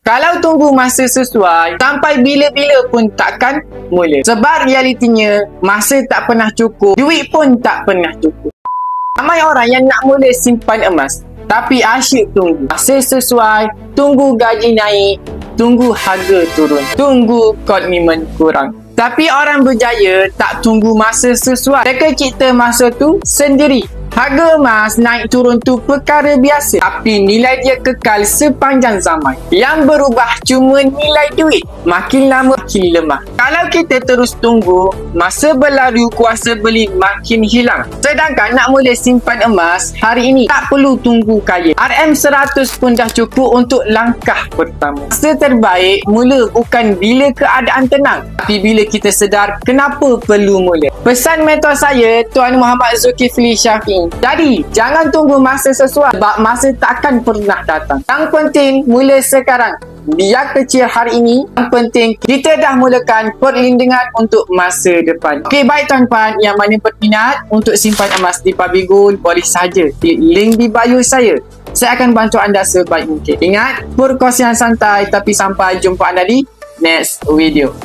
Kalau tunggu masa sesuai, sampai bila-bila pun takkan mula. Sebab realitinya, masa tak pernah cukup, duit pun tak pernah cukup. Ramai orang yang nak mula simpan emas, tapi asyik tunggu masa sesuai, tunggu gaji naik, tunggu harga turun, tunggu komitmen kurang. Tapi orang berjaya tak tunggu masa sesuai. Mereka cipta masa tu sendiri. Harga emas naik turun tu perkara biasa, tapi nilai dia kekal sepanjang zaman. Yang berubah cuma nilai duit. Makin lama makin lemah. Kalau kita terus tunggu, masa berlalu kuasa beli makin hilang. Sedangkan nak mula simpan emas hari ini, tak perlu tunggu kaya. RM100 pun dah cukup untuk langkah pertama. Masa terbaik mula bukan bila keadaan tenang, tapi bila kita sedar kenapa perlu mula. Pesan mentor saya, Tuan Muhammad Zulkifli Syafiq. Jadi, jangan tunggu masa sesuai sebab masa takkan pernah datang. Yang penting, mula sekarang. Biar kecil hari ini, yang penting kita dah mulakan perlindungan untuk masa depan. Okey, baik tuan-tuan yang mana berminat untuk simpan emas di Public Gold, boleh saja klik link di bio saya. Saya akan bantu anda sebaik mungkin. Ingat, perkongsian santai, tapi sampai jumpa anda di next video.